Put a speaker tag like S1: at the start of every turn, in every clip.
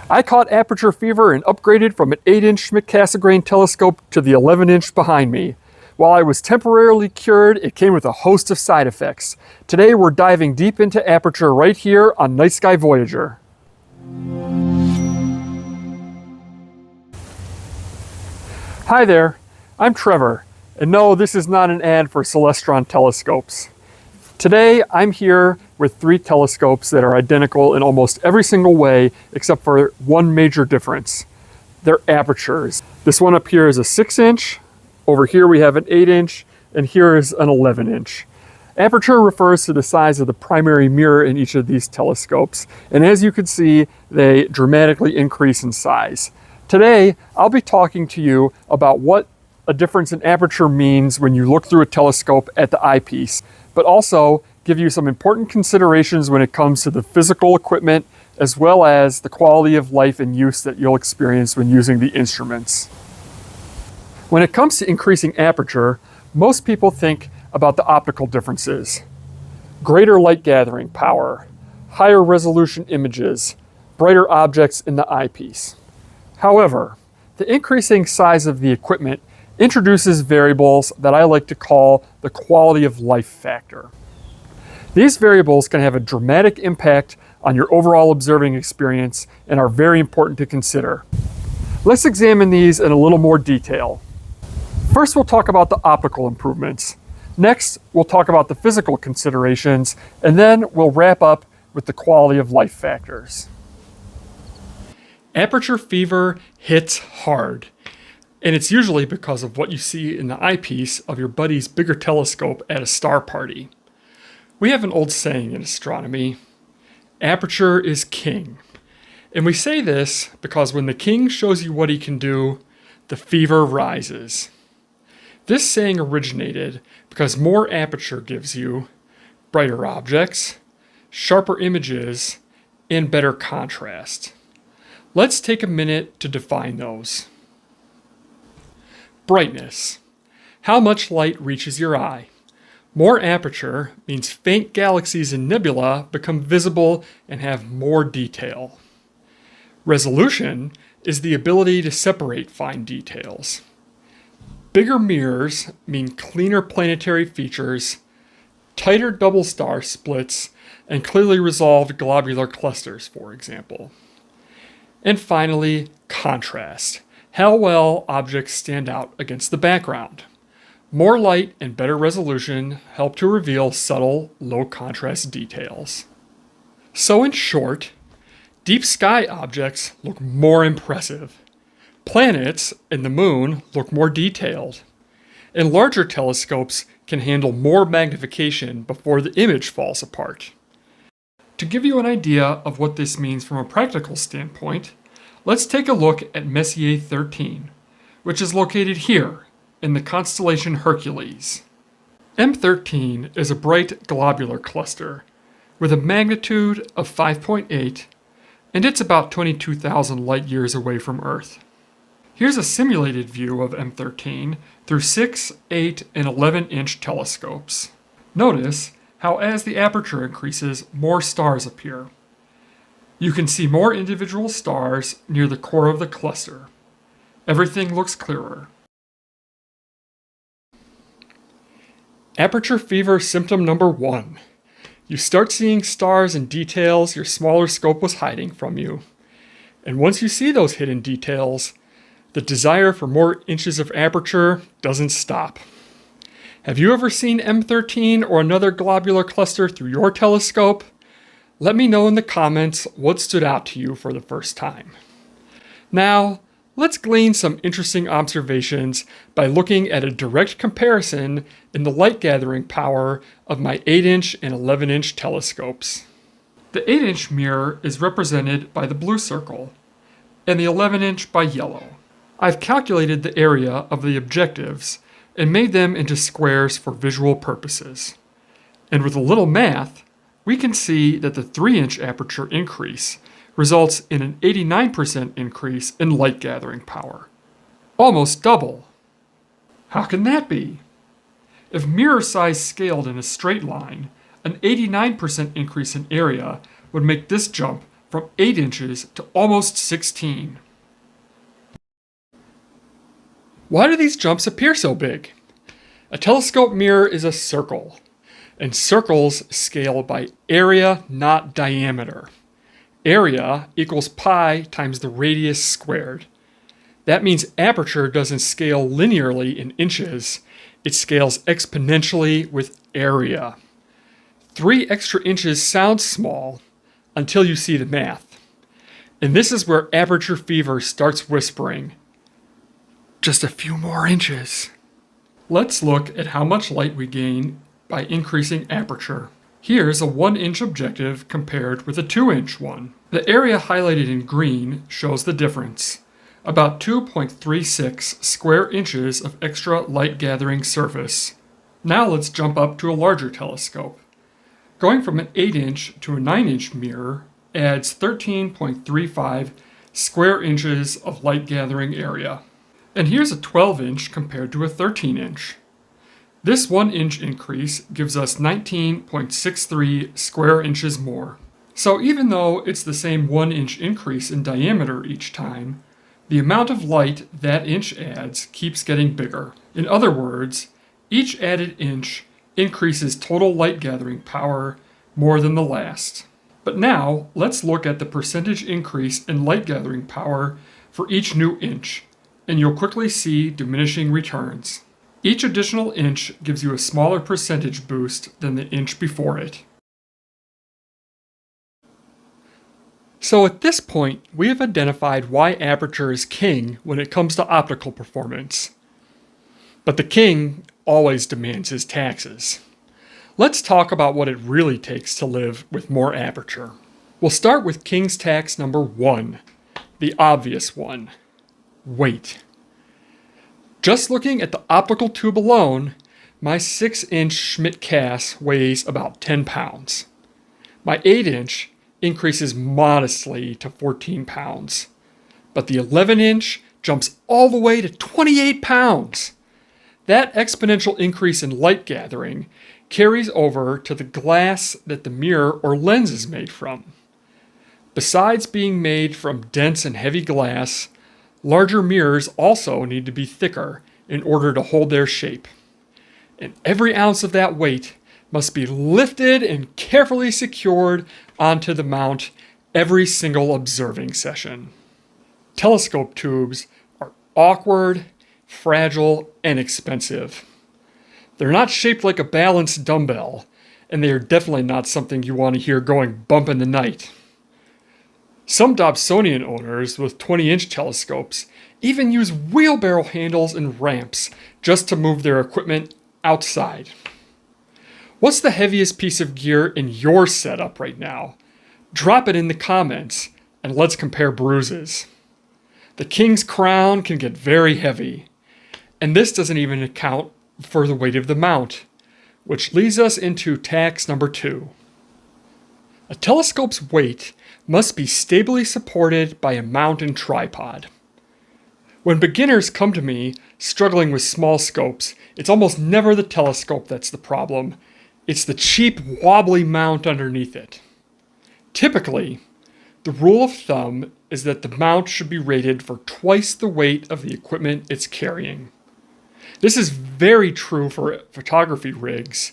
S1: I caught aperture fever and upgraded from an 8-inch Schmidt-Cassegrain telescope to the 11-inch behind me. While I was temporarily cured, it came with a host of side effects. Today we're diving deep into aperture right here on Night Sky Voyager. Hi there, I'm Trevor, and no, this is not an ad for Celestron telescopes. Today I'm here with 3 telescopes that are identical in almost every single way except for one major difference. They're apertures. This one up here is a 6-inch, over here we have an 8-inch, and here is an 11-inch. Aperture refers to the size of the primary mirror in each of these telescopes, and as you can see, they dramatically increase in size. Today, I'll be talking to you about what a difference in aperture means when you look through a telescope at the eyepiece, but also give you some important considerations when it comes to the physical equipment as well as the quality of life and use that you'll experience when using the instruments. When it comes to increasing aperture, most people think about the optical differences. Greater light gathering power, higher resolution images, brighter objects in the eyepiece. However, the increasing size of the equipment introduces variables that I like to call the quality of life factor. These variables can have a dramatic impact on your overall observing experience and are very important to consider. Let's examine these in a little more detail. First, we'll talk about the optical improvements. Next, we'll talk about the physical considerations, and then we'll wrap up with the quality of life factors. Aperture fever hits hard, and it's usually because of what you see in the eyepiece of your buddy's bigger telescope at a star party. We have an old saying in astronomy, aperture is king. And we say this because when the king shows you what he can do, the fever rises. This saying originated because more aperture gives you brighter objects, sharper images, and better contrast. Let's take a minute to define those. Brightness. How much light reaches your eye? More aperture means faint galaxies and nebula become visible and have more detail. Resolution is the ability to separate fine details. Bigger mirrors mean cleaner planetary features, tighter double star splits, and clearly resolved globular clusters, for example. And finally, contrast. How well objects stand out against the background. More light and better resolution help to reveal subtle, low-contrast details. So in short, deep sky objects look more impressive. Planets and the moon look more detailed. And larger telescopes can handle more magnification before the image falls apart. To give you an idea of what this means from a practical standpoint, let's take a look at Messier 13, which is located here in the constellation Hercules. M13 is a bright globular cluster with a magnitude of 5.8, and it's about 22,000 light years away from Earth. Here's a simulated view of M13 through 6, 8, and 11-inch telescopes. Notice how as the aperture increases, more stars appear. You can see more individual stars near the core of the cluster. Everything looks clearer. Aperture fever symptom number 1. You start seeing stars and details your smaller scope was hiding from you. And once you see those hidden details, the desire for more inches of aperture doesn't stop. Have you ever seen M13 or another globular cluster through your telescope? Let me know in the comments what stood out to you for the first time. Now, let's glean some interesting observations by looking at a direct comparison in the light gathering power of my 8-inch and 11-inch telescopes. The 8-inch mirror is represented by the blue circle, and the 11-inch by yellow. I've calculated the area of the objectives and made them into squares for visual purposes. And with a little math, we can see that the 3-inch aperture increase results in an 89% increase in light gathering power. Almost double. How can that be? If mirror size scaled in a straight line, an 89% increase in area would make this jump from 8 inches to almost 16. Why do these jumps appear so big? A telescope mirror is a circle, and circles scale by area, not diameter. Area equals pi times the radius squared. That means aperture doesn't scale linearly in inches, it scales exponentially with area. 3 extra inches sounds small until you see the math. And this is where aperture fever starts whispering, just a few more inches. Let's look at how much light we gain by increasing aperture. Here's a 1-inch objective compared with a 2-inch one. The area highlighted in green shows the difference. About 2.36 square inches of extra light-gathering surface. Now let's jump up to a larger telescope. Going from an 8-inch to a 9-inch mirror adds 13.35 square inches of light-gathering area. And here's a 12-inch compared to a 13-inch. This 1-inch increase gives us 19.63 square inches more. So even though it's the same 1-inch increase in diameter each time, the amount of light that inch adds keeps getting bigger. In other words, each added inch increases total light gathering power more than the last. But now, let's look at the percentage increase in light gathering power for each new inch, and you'll quickly see diminishing returns. Each additional inch gives you a smaller percentage boost than the inch before it. So at this point, we have identified why aperture is king when it comes to optical performance. But the king always demands his taxes. Let's talk about what it really takes to live with more aperture. We'll start with king's tax number 1, the obvious one, weight. Just looking at the optical tube alone, my 6-inch Schmidt-Cass weighs about 10 pounds. My 8-inch increases modestly to 14 pounds, but the 11-inch jumps all the way to 28 pounds. That exponential increase in light gathering carries over to the glass that the mirror or lens is made from. Besides being made from dense and heavy glass, larger mirrors also need to be thicker in order to hold their shape. And every ounce of that weight must be lifted and carefully secured onto the mount every single observing session. Telescope tubes are awkward, fragile, and expensive. They're not shaped like a balanced dumbbell, and they are definitely not something you want to hear going bump in the night. Some Dobsonian owners with 20-inch telescopes even use wheelbarrow handles and ramps just to move their equipment outside. What's the heaviest piece of gear in your setup right now? Drop it in the comments and let's compare bruises. The king's crown can get very heavy, and this doesn't even account for the weight of the mount, which leads us into tax number 2. A telescope's weight must be stably supported by a mount and tripod. When beginners come to me struggling with small scopes, it's almost never the telescope that's the problem. It's the cheap, wobbly mount underneath it. Typically, the rule of thumb is that the mount should be rated for twice the weight of the equipment it's carrying. This is very true for photography rigs,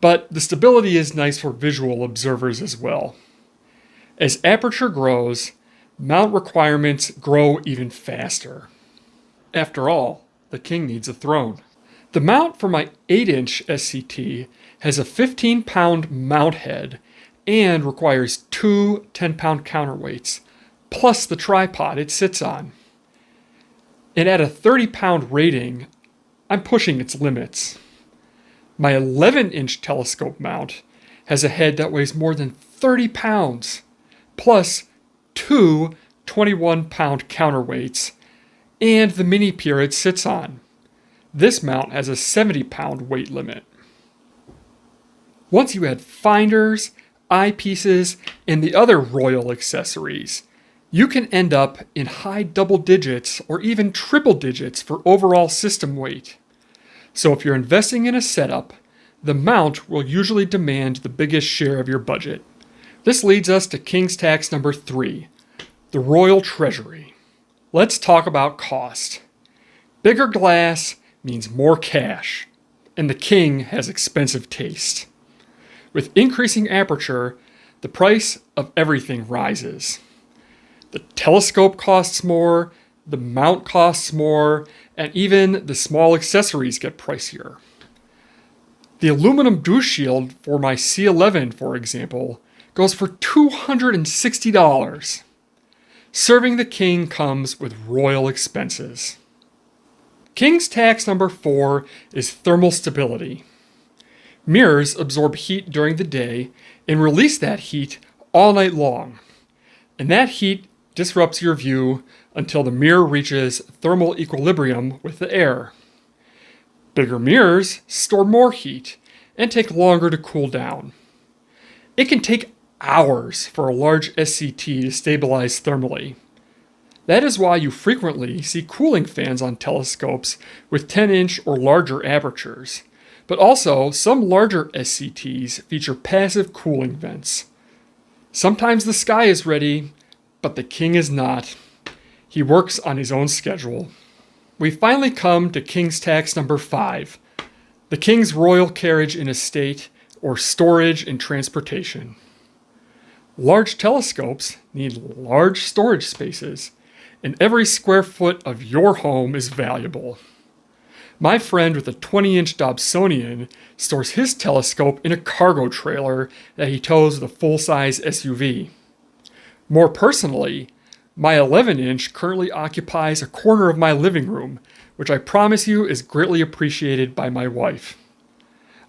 S1: but the stability is nice for visual observers as well. As aperture grows, mount requirements grow even faster. After all, the king needs a throne. The mount for my 8-inch SCT has a 15-pound mount head and requires 2 10-pound counterweights, plus the tripod it sits on. And at a 30-pound rating, I'm pushing its limits. My 11-inch telescope mount has a head that weighs more than 30 pounds, plus 2 21-pound counterweights, and the mini pier it sits on. This mount has a 70-pound weight limit. Once you add finders, eyepieces, and the other royal accessories, you can end up in high double digits or even triple digits for overall system weight. So if you're investing in a setup, the mount will usually demand the biggest share of your budget, This leads us to King's tax number 3, the royal treasury. Let's talk about cost. Bigger glass means more cash, and the king has expensive taste. With increasing aperture, the price of everything rises. The telescope costs more, the mount costs more, and even the small accessories get pricier. The aluminum dew shield for my C11, for example, goes for $260. Serving the king comes with royal expenses. King's tax number 4 is thermal stability. Mirrors absorb heat during the day and release that heat all night long. And that heat disrupts your view until the mirror reaches thermal equilibrium with the air. Bigger mirrors store more heat and take longer to cool down. It can take hours for a large SCT to stabilize thermally. That is why you frequently see cooling fans on telescopes with 10-inch or larger apertures. But also, some larger SCTs feature passive cooling vents. Sometimes the sky is ready, but the king is not. He works on his own schedule. We finally come to King's tax number 5, the king's royal carriage in estate, or storage and transportation. Large telescopes need large storage spaces, and every square foot of your home is valuable. My friend with a 20-inch Dobsonian stores his telescope in a cargo trailer that he tows with a full-size SUV. More personally, my 11-inch currently occupies a corner of my living room, which I promise you is greatly appreciated by my wife.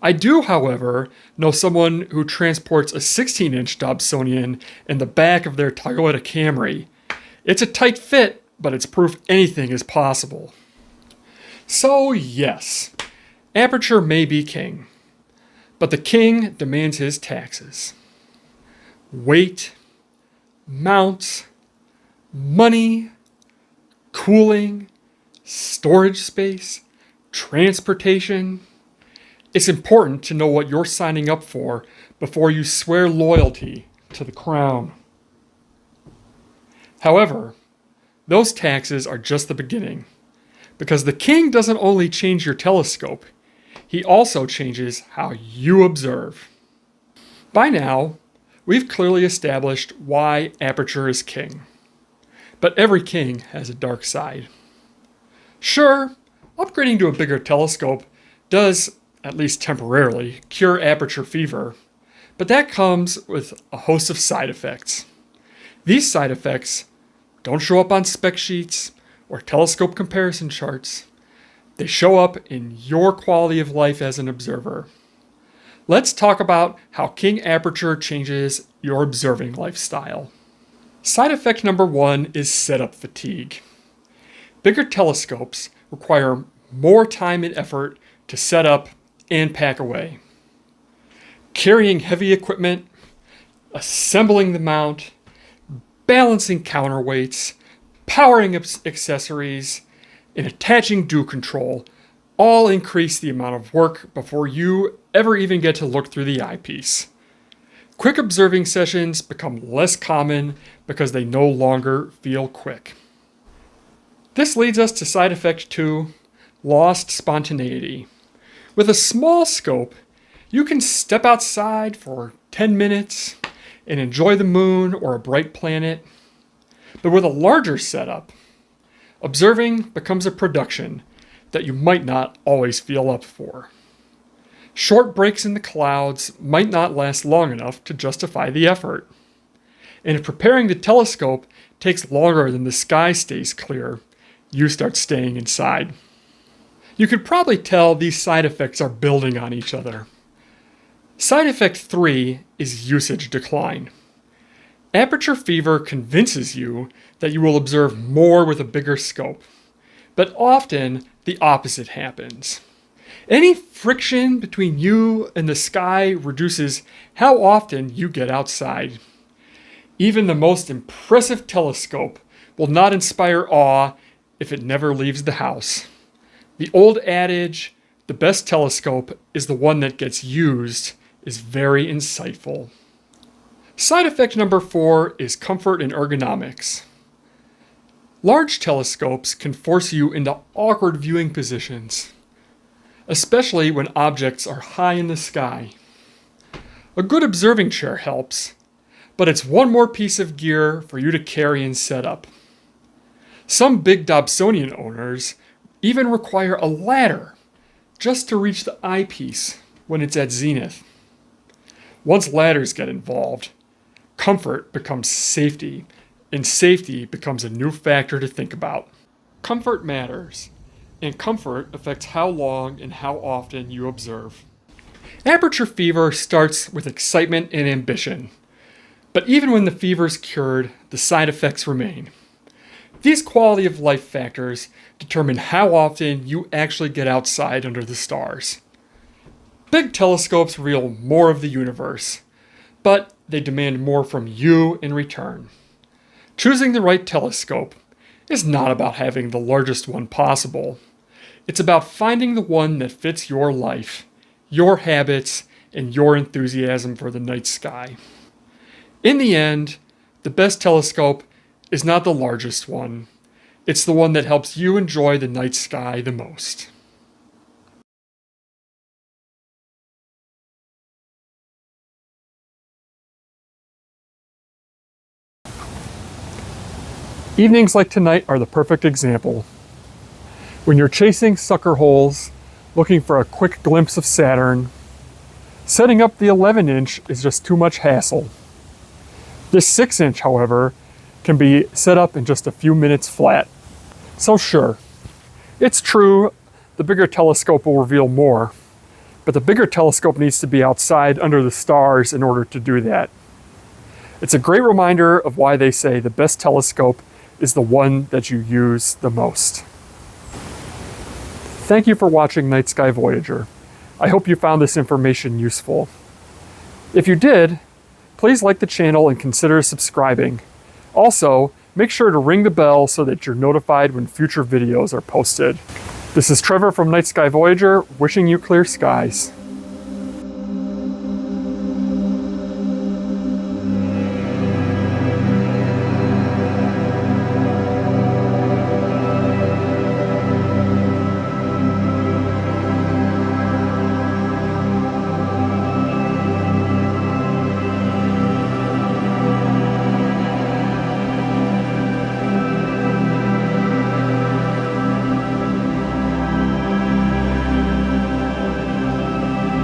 S1: I do, however, know someone who transports a 16-inch Dobsonian in the back of their Toyota Camry. It's a tight fit, but it's proof anything is possible. So yes, Aperture may be king, but the king demands his taxes. Weight, mounts, money, cooling, storage space, transportation. It's important to know what you're signing up for before you swear loyalty to the crown. However, those taxes are just the beginning, because the king doesn't only change your telescope, he also changes how you observe. By now, we've clearly established why Aperture is king. But every king has a dark side. Sure, upgrading to a bigger telescope does, at least temporarily, cure aperture fever, but that comes with a host of side effects. These side effects don't show up on spec sheets or telescope comparison charts. They show up in your quality of life as an observer. Let's talk about how King Aperture changes your observing lifestyle. Side effect number 1 is setup fatigue. Bigger telescopes require more time and effort to set up and pack away. Carrying heavy equipment, assembling the mount, balancing counterweights, powering accessories, and attaching dew control all increase the amount of work before you ever even get to look through the eyepiece. Quick observing sessions become less common because they no longer feel quick. This leads us to side effect 2, lost spontaneity. With a small scope, you can step outside for 10 minutes and enjoy the moon or a bright planet. But with a larger setup, observing becomes a production that you might not always feel up for. Short breaks in the clouds might not last long enough to justify the effort. And if preparing the telescope takes longer than the sky stays clear, you start staying inside. You can probably tell these side effects are building on each other. Side effect 3 is usage decline. Aperture fever convinces you that you will observe more with a bigger scope, but often the opposite happens. Any friction between you and the sky reduces how often you get outside. Even the most impressive telescope will not inspire awe if it never leaves the house. The old adage, the best telescope is the one that gets used, is very insightful. Side effect number 4 is comfort and ergonomics. Large telescopes can force you into awkward viewing positions, especially when objects are high in the sky. A good observing chair helps, but it's one more piece of gear for you to carry and set up. Some big Dobsonian owners even require a ladder just to reach the eyepiece when it's at zenith. Once ladders get involved, comfort becomes safety, and safety becomes a new factor to think about. Comfort matters, and comfort affects how long and how often you observe. Aperture fever starts with excitement and ambition, but even when the fever is cured, the side effects remain. These quality of life factors determine how often you actually get outside under the stars. Big telescopes reveal more of the universe, but they demand more from you in return. Choosing the right telescope is not about having the largest one possible. It's about finding the one that fits your life, your habits, and your enthusiasm for the night sky. In the end, the best telescope is not the largest one. It's the one that helps you enjoy the night sky the most. Evenings like tonight are the perfect example. When you're chasing sucker holes, looking for a quick glimpse of Saturn, setting up the 11-inch is just too much hassle. This 6-inch, however, can be set up in just a few minutes flat. So sure, it's true, the bigger telescope will reveal more, but the bigger telescope needs to be outside under the stars in order to do that. It's a great reminder of why they say the best telescope is the one that you use the most. Thank you for watching Night Sky Voyager. I hope you found this information useful. If you did, please like the channel and consider subscribing. Also, make sure to ring the bell so that you're notified when future videos are posted. This is Trevor from Night Sky Voyager, wishing you clear skies.